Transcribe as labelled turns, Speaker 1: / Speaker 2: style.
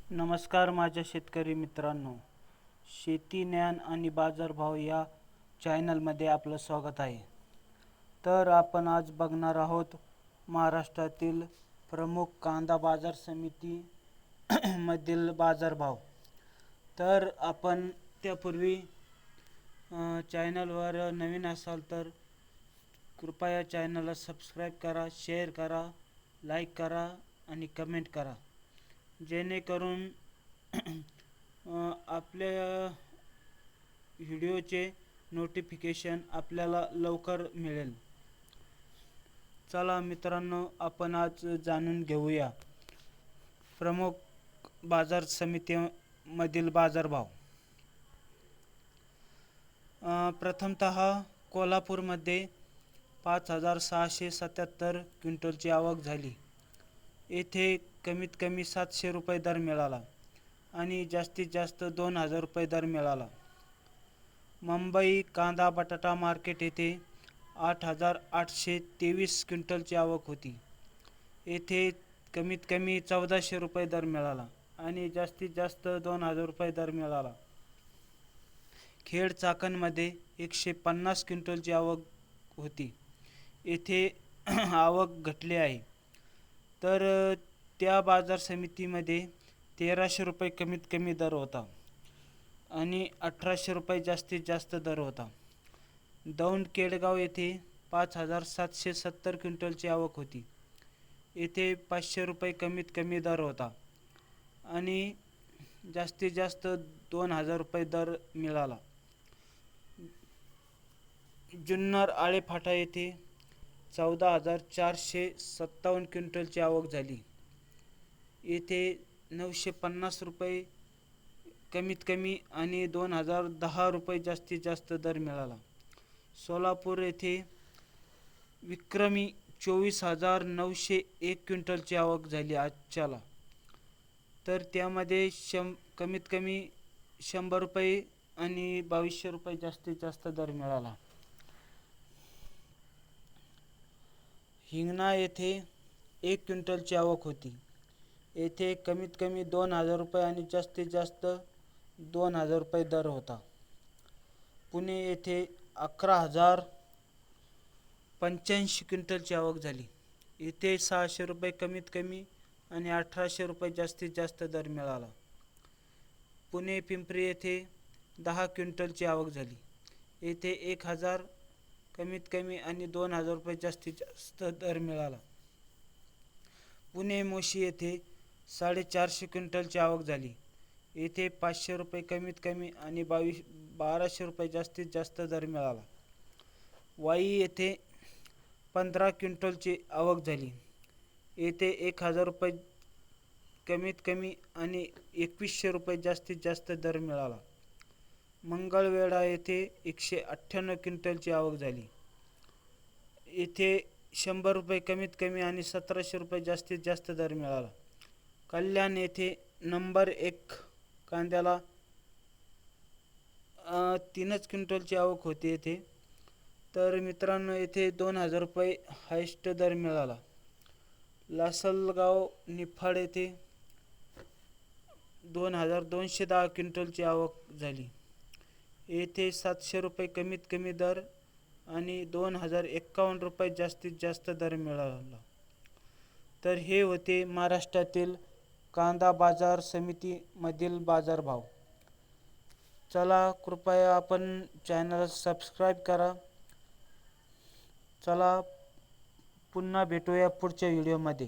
Speaker 1: नमस्कार माझ्या शेतकरी मित्रांनो, शेती ज्ञान आणि बाजारभाव या चॅनलमध्ये आपलं स्वागत आहे. तर आपण आज बघणार आहोत महाराष्ट्रातील प्रमुख कांदा बाजार समिती मधील बाजारभाव. तर आपण त्यापूर्वी चॅनलवर नवीन असाल तर कृपया चॅनलला सबस्क्राईब करा, शेअर करा, लाईक करा आणि कमेंट करा, जेणेकरून आपल्या व्हिडिओचे नोटिफिकेशन आपल्याला लवकर मिळेल. चला मित्रांनो, आपण आज जाणून घेऊया प्रमुख बाजार समितीमधील बाजारभाव. प्रथमतः कोल्हापूरमध्ये 5,677 क्विंटलची आवक झाली. येथे कमीत कमी 700 रुपये दर मिळाला आणि जास्तीत जास्त 2,000 रुपये दर मिळाला. मुंबई कांदा बटाटा मार्केट येथे 8,823 क्विंटलची आवक होती. येथे कमीत कमी 1,400 रुपये दर मिळाला आणि जास्तीत जास्त 2,000 रुपये दर मिळाला. खेड चाकणमध्ये 150 क्विंटलची आवक होती. येथे आवक घटली आहे. तर त्या बाजार समितीमध्ये 1,300 रुपये कमीत कमी दर होता आणि 1,800 रुपये जास्तीत जास्त दर होता. दौंड केडगाव येथे 5,770 क्विंटलची आवक होती. येथे 500 रुपये कमीत कमी दर होता आणि जास्तीत जास्त 2,000 रुपये दर मिळाला. जुन्नर आळेफाटा येथे 14,457 क्विंटलची आवक झाली. येथे 950 रुपये कमीत कमी आणि 2,010 रुपये जास्तीत जास्त दर मिळाला. सोलापूर येथे विक्रमी 24,901 क्विंटलची आवक झाली आजच्याला. तर त्यामध्ये कमीत कमी 100 रुपये आणि 2,200 रुपये जास्तीत जास्त दर मिळाला. हिंगणा येथे 1 क्विंटलची आवक होती. येथे कमीत कमी 2,000 रुपये आणि जास्तीत जास्त 2,000 रुपये दर होता. पुणे येथे 11,085 क्विंटलची आवक झाली. येथे 600 रुपये कमीत कमी आणि 1,800 रुपये जास्तीत जास्त दर मिळाला. पुणे पिंपरी येथे 10 क्विंटलची आवक झाली. येथे 1,000 कमीत कमी आणि 2,000 रुपये जास्तीत जास्त दर मिळाला. पुणे मोशी येथे 450 क्विंटलची आवक झाली. येथे 500 रुपये कमीत कमी आणि 1,200 रुपये जास्तीत जास्त दर मिळाला. वाई येथे 15 क्विंटलची आवक झाली. येथे 1,000 रुपये कमीत कमी आणि 2,100 रुपये जास्तीत जास्त दर मिळाला. मंगळवेढा येथे 198 क्विंटलची आवक झाली. येथे 100 रुपये कमीत कमी आणि 1,700 रुपये जास्तीत जास्त दर मिळाला. कल्याण येथे नंबर 1 कांद्याला 3च क्विंटलची आवक होती येथे. तर मित्रांनो, येथे 2,000 रुपये हायस्ट दर मिळाला. लासलगाव निफाड येथे 2,210 क्विंटलची आवक झाली. येथे 700 रुपये कमीत कमी दर आणि 2,051 रुपये जास्तीत जास्त दर मिळाला. तर हे होते महाराष्ट्रातील कांदा बाजार समितीमधील बाजारभाव. चला कृपया आपण चॅनल सबस्क्राईब करा. चला पुन्हा भेटूया पुढच्या व्हिडिओमध्ये.